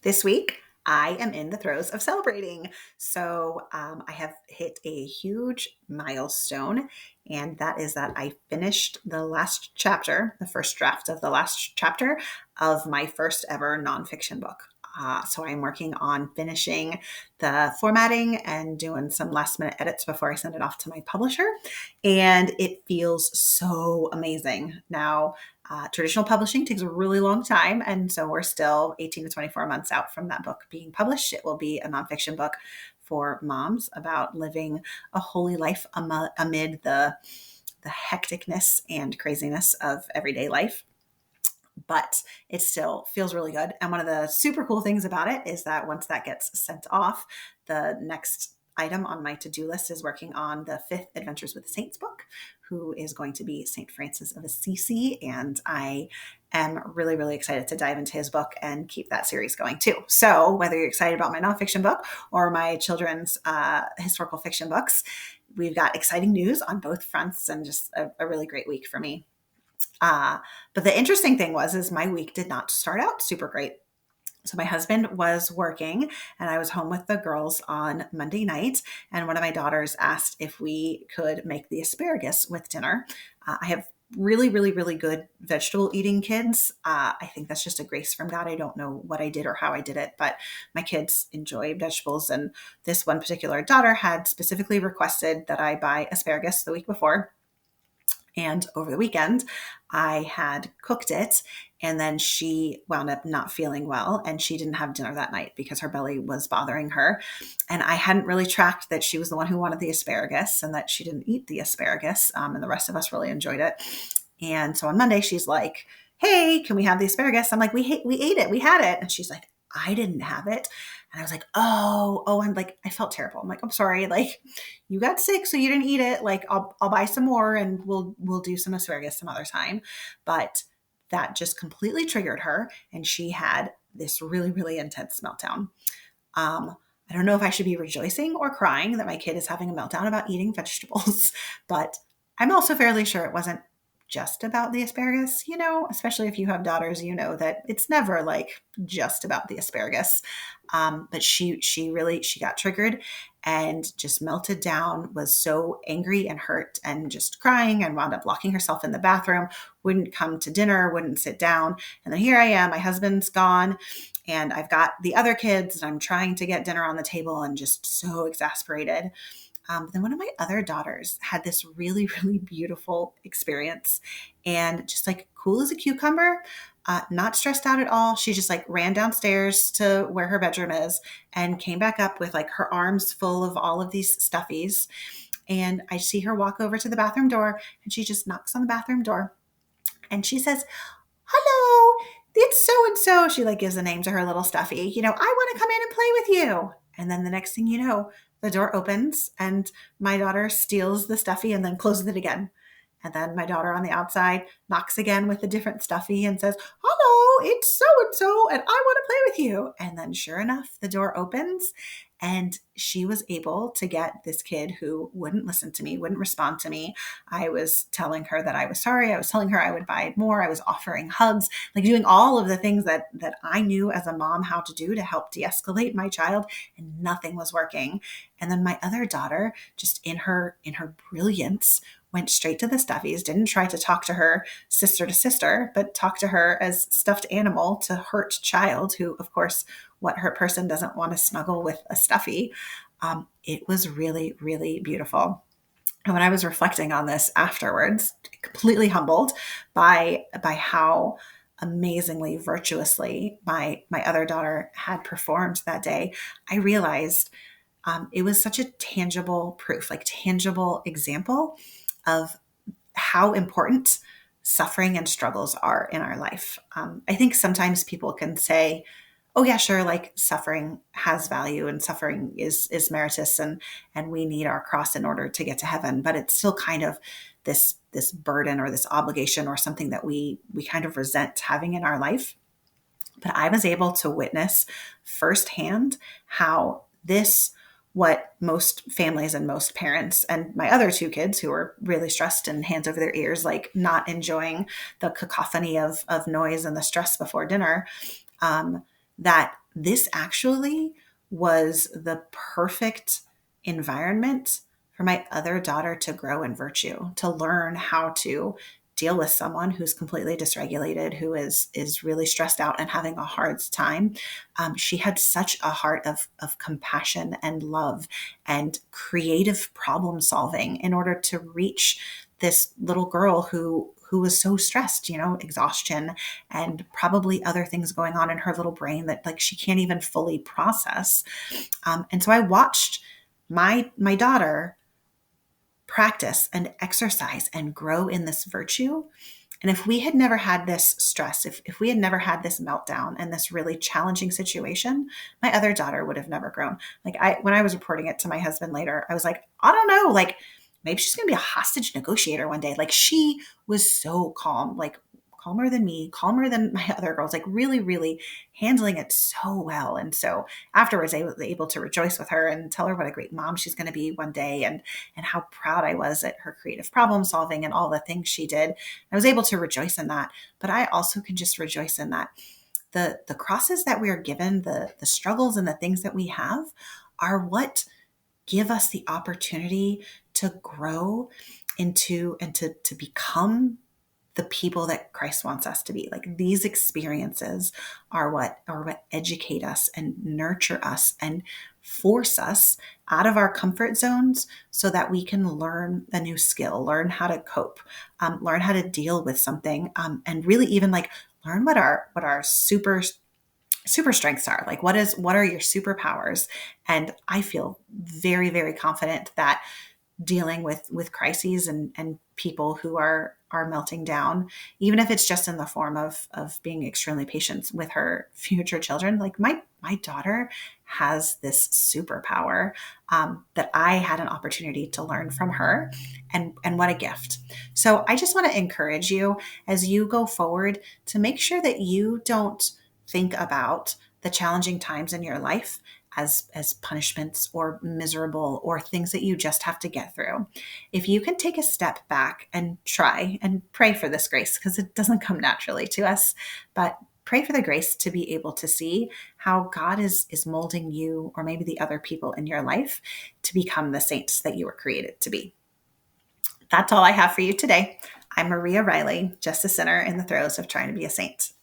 This week, I am in the throes of celebrating. I have hit a huge milestone, and that is that I finished the last chapter, the first draft of the last chapter of my first ever nonfiction book. So I'm working on finishing the formatting and doing some last minute edits before I send it off to my publisher. And it feels so amazing. Now, traditional publishing takes a really long time. And so we're still 18 to 24 months out from that book being published. It will be a nonfiction book for moms about living a holy life amid the hecticness and craziness of everyday life. But it still feels really good. And one of the super cool things about it is that once that gets sent off, the next item on my to-do list is working on the 5th Adventures with the Saints book, who is going to be St. Francis of Assisi. And I am really, really excited to dive into his book and keep that series going too. So whether you're excited about my nonfiction book or my children's historical fiction books, we've got exciting news on both fronts and just a really great week for me. But the interesting thing is my week did not start out super great. So my husband was working and I was home with the girls on Monday night. And one of my daughters asked if we could make the asparagus with dinner. I have really, really, really good vegetable eating kids. I think that's just a grace from God. I don't know what I did or how I did it, but my kids enjoy vegetables. And this one particular daughter had specifically requested that I buy asparagus the week before. And over the weekend, I had cooked it, and then she wound up not feeling well, and she didn't have dinner that night because her belly was bothering her. And I hadn't really tracked that she was the one who wanted the asparagus and that she didn't eat the asparagus, and the rest of us really enjoyed it. And so on Monday, she's like, "Hey, can we have the asparagus?" I'm like, we ate it. We had it. And she's like, "I didn't have it." And I was like, I'm like, I felt terrible. I'm like, "I'm sorry. Like, you got sick, so you didn't eat it. Like, I'll buy some more and we'll do some asparagus some other time." But that just completely triggered her. And she had this really, really intense meltdown. I don't know if I should be rejoicing or crying that my kid is having a meltdown about eating vegetables, but I'm also fairly sure it wasn't just about the asparagus, especially if you have daughters, that it's never like just about the asparagus. But she got triggered and just melted down, was so angry and hurt and just crying and wound up locking herself in the bathroom, wouldn't come to dinner, wouldn't sit down. And then here I am, my husband's gone and I've got the other kids and I'm trying to get dinner on the table and just so exasperated. Then one of my other daughters had this really, really beautiful experience and just like cool as a cucumber, not stressed out at all. She just like ran downstairs to where her bedroom is and came back up with like her arms full of all of these stuffies. And I see her walk over to the bathroom door and she just knocks on the bathroom door and she says, "Hello, it's so-and-so." She like gives a name to her little stuffy. "I want to come in and play with you." And then the next thing you know, the door opens and my daughter steals the stuffy and then closes it again. And then my daughter on the outside knocks again with a different stuffy and says, "Hello, it's so-and-so, and I want to play with you." And then sure enough, the door opens and she was able to get this kid who wouldn't listen to me, wouldn't respond to me. I was telling her that I was sorry. I was telling her I would buy more. I was offering hugs, like doing all of the things that I knew as a mom how to do to help de-escalate my child, and nothing was working. And then my other daughter, just in her brilliance, went straight to the stuffies, didn't try to talk to her sister to sister, but talked to her as stuffed animal to hurt child who, of course, what hurt person doesn't want to snuggle with a stuffy. It was really, really beautiful. And when I was reflecting on this afterwards, completely humbled by how amazingly virtuously my other daughter had performed that day, I realized it was such a tangible proof, like tangible example of how important suffering and struggles are in our life. I think sometimes people can say, "Oh yeah, sure, like suffering has value and suffering is meritorious and we need our cross in order to get to heaven," but it's still kind of this burden or this obligation or something that we kind of resent having in our life. But I was able to witness firsthand how what most families and most parents and my other two kids who were really stressed and hands over their ears, like not enjoying the cacophony of noise and the stress before dinner, that this actually was the perfect environment for my other daughter to grow in virtue, to learn how to deal with someone who's completely dysregulated, who is really stressed out and having a hard time. She had such a heart of compassion and love and creative problem solving in order to reach this little girl who was so stressed, exhaustion and probably other things going on in her little brain that like she can't even fully process. And so I watched my daughter practice and exercise and grow in this virtue. And if we had never had this stress, if we had never had this meltdown and this really challenging situation, my other daughter would have never grown. Like when I was reporting it to my husband later, I was like, I don't know, like maybe she's going to be a hostage negotiator one day. Like she was so calm, like calmer than me, calmer than my other girls, like really, really handling it so well. And so afterwards, I was able to rejoice with her and tell her what a great mom she's going to be one day, and how proud I was at her creative problem solving and all the things she did. I was able to rejoice in that, but I also can just rejoice in that the crosses that we are given, the struggles and the things that we have are what give us the opportunity to grow into and to become the people that Christ wants us to be. Like these experiences are what educate us and nurture us and force us out of our comfort zones so that we can learn a new skill, learn how to cope, learn how to deal with something, and really even like learn what our super strengths are. Like what are your superpowers? And I feel very, very confident that dealing with crises and people who are melting down, even if it's just in the form of being extremely patient with her future children. Like my daughter has this superpower that I had an opportunity to learn from her, and what a gift. So I just want to encourage you as you go forward to make sure that you don't think about the challenging times in your life as punishments or miserable or things that you just have to get through. If you can take a step back and try and pray for this grace, because it doesn't come naturally to us, but pray for the grace to be able to see how God is molding you or maybe the other people in your life to become the saints that you were created to be. That's all I have for you today. I'm Maria Riley, just a sinner in the throes of trying to be a saint.